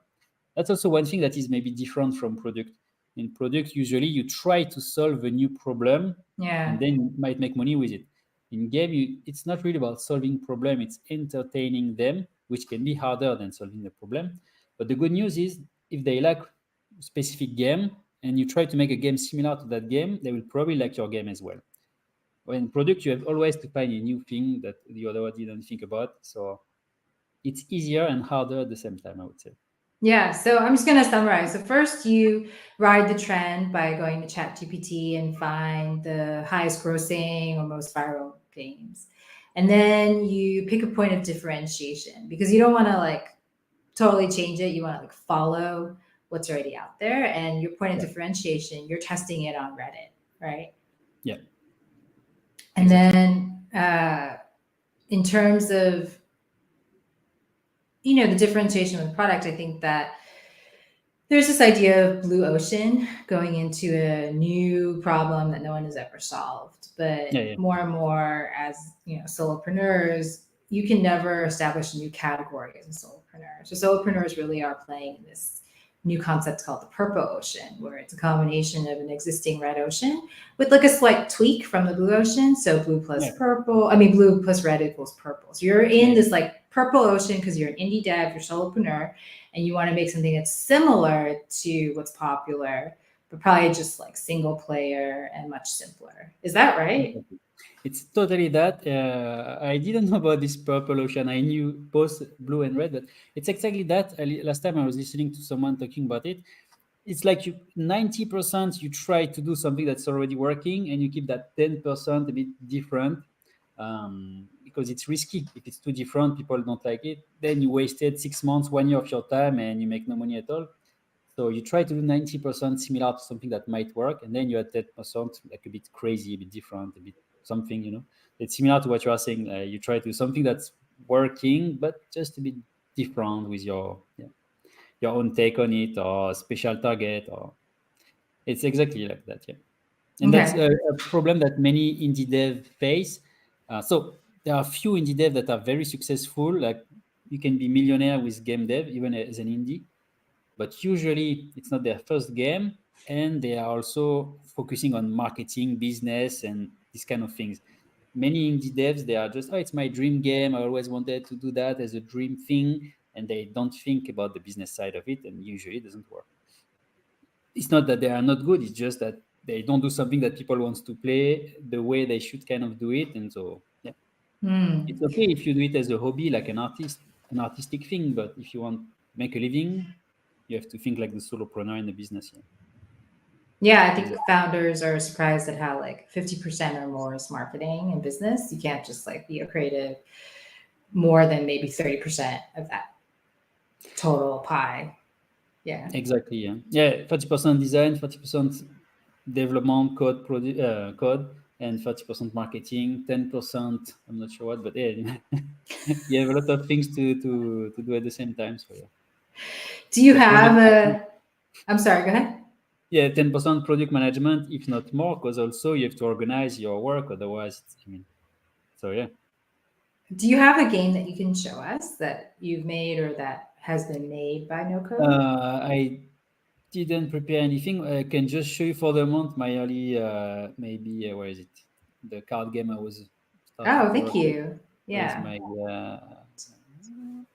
That's also one thing that is maybe different from product. In product, usually you try to solve a new problem Yeah. and then you might make money with it. In game, it's not really about solving problem, it's entertaining them, which can be harder than solving the problem. But the good news is, if they like a specific game and you try to make a game similar to that game, they will probably like your game as well. In product, you have always to find a new thing that the other one didn't think about. So it's easier and harder at the same time, I would say. Yeah, so I'm just going to summarize. So first, you ride the trend by going to ChatGPT and find the highest grossing or most viral games. And then you pick a point of differentiation, because you don't want to like totally change it. You want to like follow what's already out there. And your point of differentiation, you're testing it on Reddit, right? Yeah. And Exactly. then in terms of the differentiation with the product, I think that there's this idea of blue ocean going into a new problem that no one has ever solved. But Yeah. more and more, as solopreneurs, you can never establish a new category as a solopreneur. So solopreneurs really are playing in this new concept called the purple ocean, where it's a combination of an existing red ocean with like a slight tweak from the blue ocean. So blue plus purple, blue plus red equals purple. So you're in this like purple ocean because you're an indie dev, you're solopreneur, and you want to make something that's similar to what's popular, but probably just like single player and much simpler. Is that right? It's totally that. I didn't know about this purple ocean. I knew both blue and red, but it's exactly that. Last time I was listening to someone talking about it. It's like 90% you try to do something that's already working, and you keep that 10% a bit different, because it's risky. If it's too different, people don't like it. Then you wasted 6 months, 1 year of your time, and you make no money at all. So you try to do 90% similar to something that might work, and then you add 10% like a bit crazy, a bit different, a bit something. It's similar to what you are saying. You try to do something that's working, but just a bit different with your own take on it, or special target, or it's exactly like that. Yeah. And that's Okay. a problem that many indie dev face. So there are few indie dev that are very successful. Like, you can be millionaire with game dev even as an indie, but usually it's not their first game. and they are also focusing on marketing, business, and these kind of things. Many indie devs, they are just, oh, it's my dream game. I always wanted to do that as a dream thing, and they don't think about the business side of it, and usually it doesn't work. It's not that they are not good; it's just that they don't do something that people wants to play the way they should kind of do it, and so yeah, it's okay if you do it as a hobby, like an artist, an artistic thing. But if you want to make a living, you have to think like the solopreneur in the business. Yeah. Yeah, I think Exactly. founders are surprised at how like 50% or more is marketing and business. You can't just like be a creative more than maybe 30% of that total pie. Yeah. Exactly. Yeah. Yeah. 30% design, 30% development, code, and 30% marketing. 10%. I'm not sure what, but yeah, you have a lot of things to do at the same time. So yeah. Do you So have project, I'm sorry, go ahead. yeah, 10% product management, if not more, because also you have to organize your work. Otherwise, I mean, so yeah. Do you have a game that you can show us that you've made or that has been made by no code? I didn't prepare anything. I can just show you for the month my early, maybe, where is it? The card game I was starting Oh, to thank work with. you. Where is Yeah. my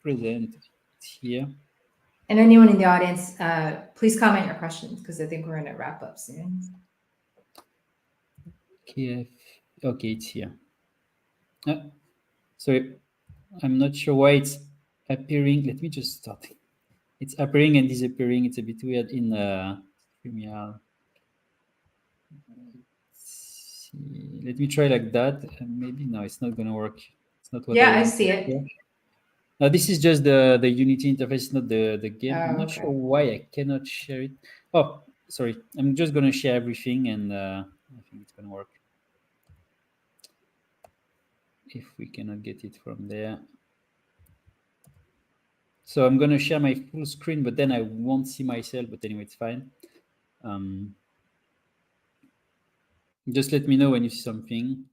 present? It's here. And anyone in the audience, please comment your questions because I think we're going to wrap up soon. KF. Okay, it's here. Sorry, I'm not sure why it's appearing. Let me just start. It's appearing and disappearing. It's a bit weird in StreamYard. See. Let me try like that. Maybe no, it's not gonna work. It's not what I Yeah, I want. see it. Now this is just the Unity interface, not the game. I'm Oh, not sure okay. why I cannot share it. Oh, sorry. I'm just gonna share everything, and I think it's gonna work. If we cannot get it from there, so I'm gonna share my full screen, but then I won't see myself. But anyway, it's fine. Um, just let me know when you see something.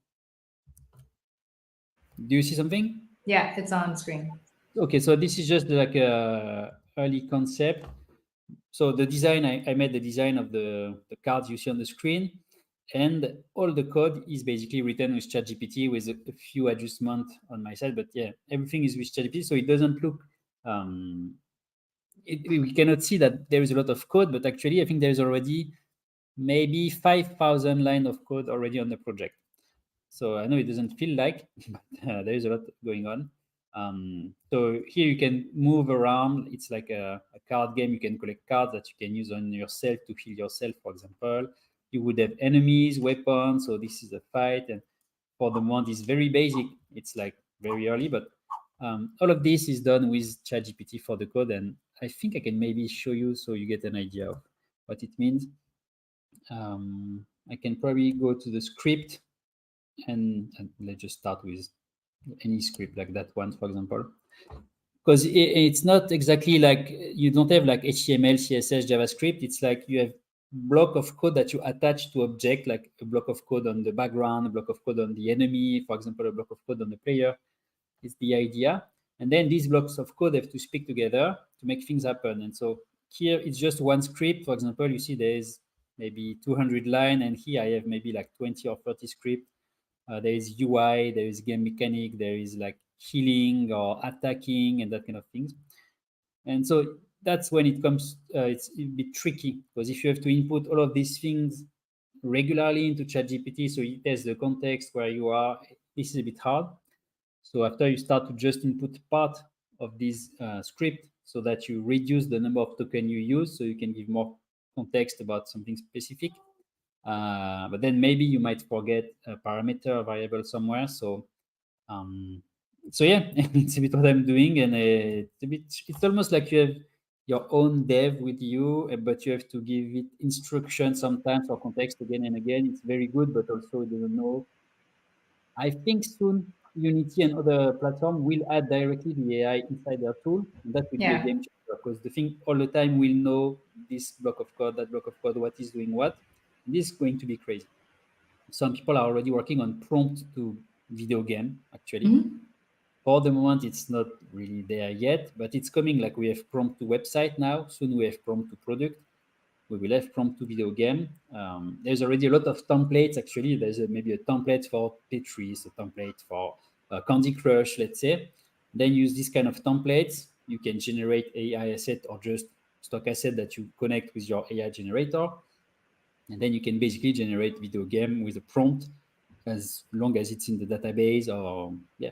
Do you see something? Yeah, it's on screen. Okay, so this is just like a early concept. So the design, I made the design of the cards you see on the screen, and all the code is basically written with ChatGPT with a few adjustments on my side. But yeah, everything is with ChatGPT, so it doesn't look. Um, we cannot see that there is a lot of code, but actually, I think there is already maybe 5,000 lines of code already on the project. So I know it doesn't feel like, but there is a lot going on. So here you can move around. It's like a card game. You can collect cards that you can use on yourself to heal yourself, for example. You would have enemies, weapons. So this is a fight. And for the moment, it's very basic. It's like very early, but all of this is done with ChatGPT for the code. And I think I can maybe show you so you get an idea of what it means. I can probably go to the script and let's just start with any script like that one, for example, because it's not exactly like you don't have like HTML, CSS, JavaScript. It's like you have block of code that you attach to object, like a block of code on the background, a block of code on the enemy, for example, a block of code on the player. It's the idea. And then these blocks of code have to speak together to make things happen. And so here it's just one script. For example, you see there's maybe 200 line, and here I have maybe like 20 or 30 script. There is UI, there is game mechanic, there is like healing or attacking and that kind of things. And so that's when it comes, it's a bit tricky because if you have to input all of these things regularly into ChatGPT, so it has the context where you are, this is a bit hard. So after you start to just input part of this script so that you reduce the number of tokens you use, so you can give more context about something specific. But then maybe you might forget a parameter, a variable somewhere. Um, so yeah, it's a bit what I'm doing, and it's almost like you have your own dev with you, but you have to give it instructions sometimes or context again and again. It's very good, but also you don't know. I think soon Unity and other platform will add directly the AI inside their tool, and that will be a Yeah. game changer because the thing all the time will know this block of code, that block of code, what is doing what. This is going to be crazy. Some people are already working on prompt to video game, actually. Mhm. For the moment, it's not really there yet, but it's coming. Like we have prompt to website now. Soon we have prompt to product. we will have prompt to video game. There's already a lot of templates. Actually, there's maybe a template for Tetris, a template for Candy Crush, let's say. Then use this kind of templates. You can generate AI asset or just stock asset that you connect with your AI generator. And then you can basically generate video game with a prompt as long as it's in the database or yeah.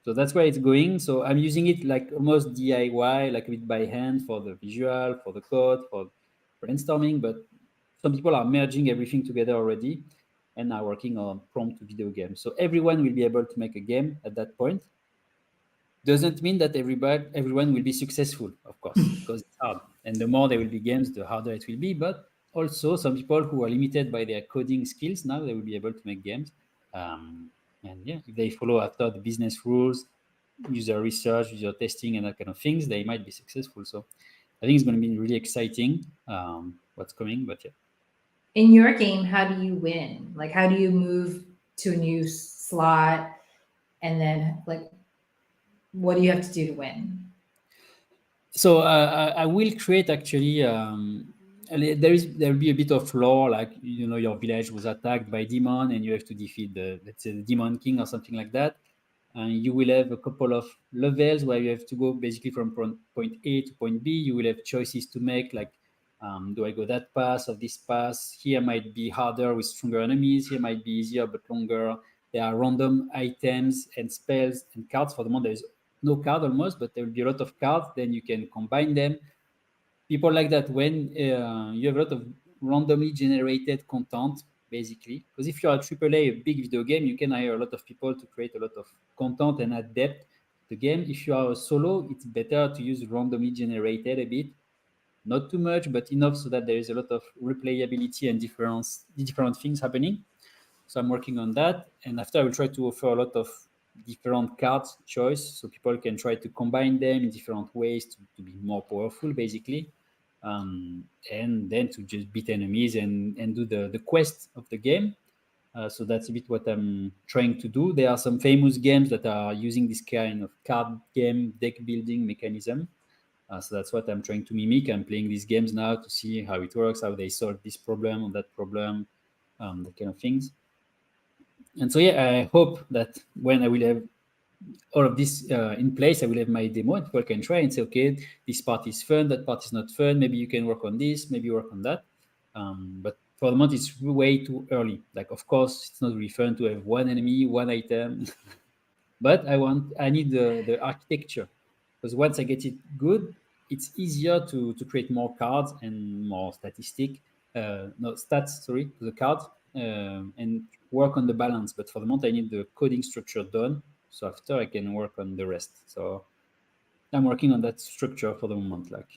So that's where it's going. So I'm using it like almost DIY, like a bit by hand for the visual, for the code, for brainstorming. But some people are merging everything together already and are working on prompt to video game. So everyone will be able to make a game at that point. Doesn't mean that everyone will be successful, of course, because it's hard. And the more there will be games, the harder it will be. But also some people who are limited by their coding skills, now they will be able to make games. And yeah, if they follow after the business rules, user research, user testing, and that kind of things, they might be successful. So I think it's going to be really exciting what's coming. But yeah. In your game, how do you win? Like, how do you move to a new slot? And then, like, what do you have to do to win? So I will create actually. There will be a bit of lore, like your village was attacked by demon, and you have to defeat the, let's say, the demon king or something like that. And you will have a couple of levels where you have to go basically from point A to point B. You will have choices to make, like do I go that path or this path? Here might be harder with stronger enemies. Here might be easier but longer. There are random items and spells and cards. For the moment, there is no card almost, but there will be a lot of cards. Then you can combine them. People like that when you have a lot of randomly generated content, basically. Because if you're a AAA, a big video game, you can hire a lot of people to create a lot of content and add depth to the game. If you are a solo, it's better to use randomly generated a bit. Not too much, but enough so that there is a lot of replayability and different things happening. So I'm working on that. And after, I will try to offer a lot of different cards choice so people can try to combine them in different ways to be more powerful, basically. And then to just beat enemies and do the quest of the game. So that's a bit what I'm trying to do. There are some famous games that are using this kind of card game deck building mechanism. So that's what I'm trying to mimic. I'm playing these games now to see how it works, how they solve this problem or that problem, that kind of things. And so, yeah, I hope that when I will have all of this in place, I will have my demo and people can try and say, okay, this part is fun, that part is not fun. Maybe you can work on this, maybe work on that. But for the moment, it's way too early. Like, of course, it's not really fun to have one enemy, one item. But I need the architecture, because once I get it good, it's easier to create more cards and more stats, sorry, to the cards, and work on the balance. But for the moment, I need the coding structure done. So after I can work on the rest. So I'm working on that structure for the moment. Like,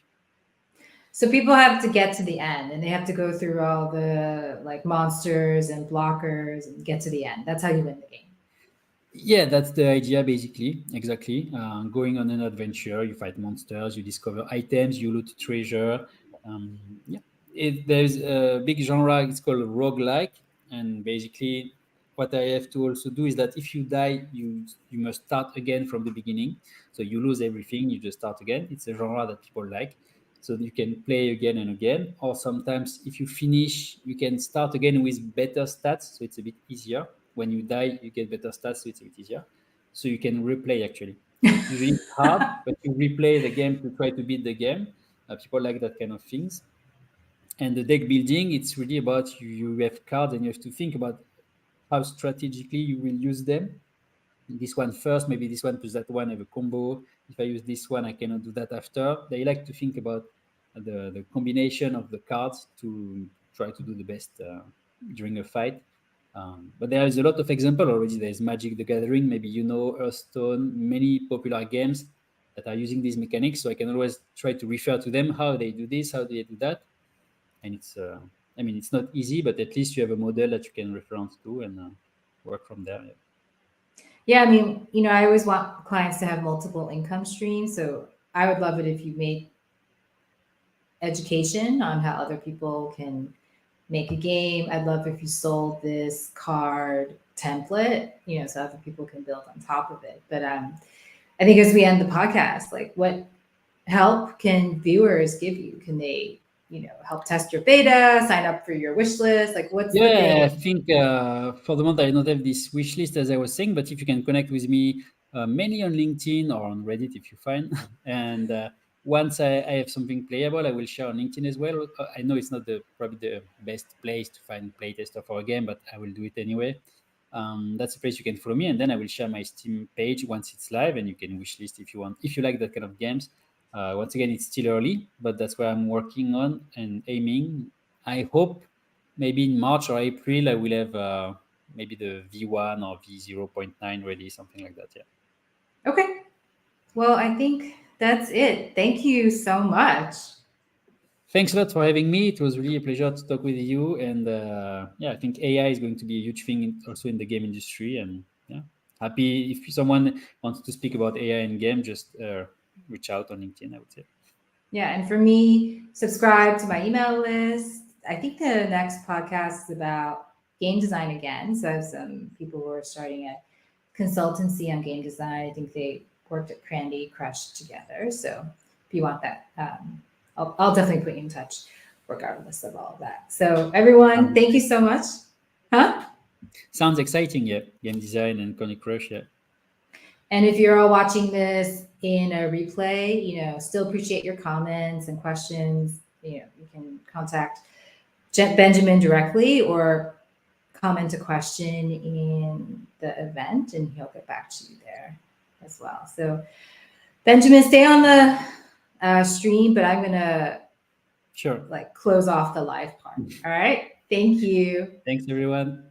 So people have to get to the end, and they have to go through all the like monsters and blockers and get to the end. That's how you win the game. yeah, that's the idea basically. Exactly. Going on an adventure, you fight monsters, you discover items, you loot treasure. Yeah, there's a big genre. It's called roguelike, and basically, what I have to also do is that if you die, you must start again from the beginning. So you lose everything, you just start again. It's a genre that people like, so you can play again and again. Or sometimes, if you finish, you can start again with better stats, so it's a bit easier. When you die, you get better stats, so it's a bit easier. So you can replay actually. Usually it's hard, but you replay the game to try to beat the game. People like that kind of things. And the deck building, it's really about you have cards and you have to think about how strategically you will use them. This one first, maybe this one plus that one have a combo. If I use this one, I cannot do that after. They like to think about the combination of the cards to try to do the best during a fight. But there is a lot of example already. There's Magic the Gathering, maybe Hearthstone, many popular games that are using these mechanics. So I can always try to refer to them, how they do this, how they do that. And it's not easy, but at least you have a model that you can reference to and work from there. Yeah. Yeah, I mean, I always want clients to have multiple income streams. So I would love it if you made education on how other people can make a game. I'd love if you sold this card template, so other people can build on top of it. But I think as we end the podcast, like, what help can viewers give you? Can they help test your beta, sign up for your wish list? Like, what's the Yeah, I thing? think for the moment I don't have this wish list as I was saying, but if you can connect with me, mainly on LinkedIn or on Reddit if you find, and once I have something playable, I will share on LinkedIn as well. I know it's not probably the best place to find playtester for a game, but I will do it anyway. That's the place you can follow me, and then I will share my Steam page once it's live, and you can wish list if you want, if you like that kind of games. Once again, it's still early, but that's what I'm working on and aiming. I hope maybe in March or April, I will have maybe the V1 or V0.9 ready, something like that. Yeah. Okay. Well, I think that's it. Thank you so much. Thanks a lot for having me. It was really a pleasure to talk with you. And yeah, I think AI is going to be a huge thing also in the game industry. And yeah, happy if someone wants to speak about AI in game, just reach out on LinkedIn, I would say. Yeah, and for me, subscribe to my email list. I think the next podcast is about game design again. So I have some people who are starting a consultancy on game design. I think they worked at Candy Crush together. So if you want that, I'll definitely put you in touch, regardless of all of that. So everyone, thank you so much. Huh? Sounds exciting, yeah. Game design and Candy Crush, yeah. And if you're all watching this in a replay, still appreciate your comments and questions. You can contact Benjamin directly or comment a question in the event and he'll get back to you there as well. So Benjamin, stay on the stream, but I'm gonna close off the live part. All right. Thank you. Thanks everyone.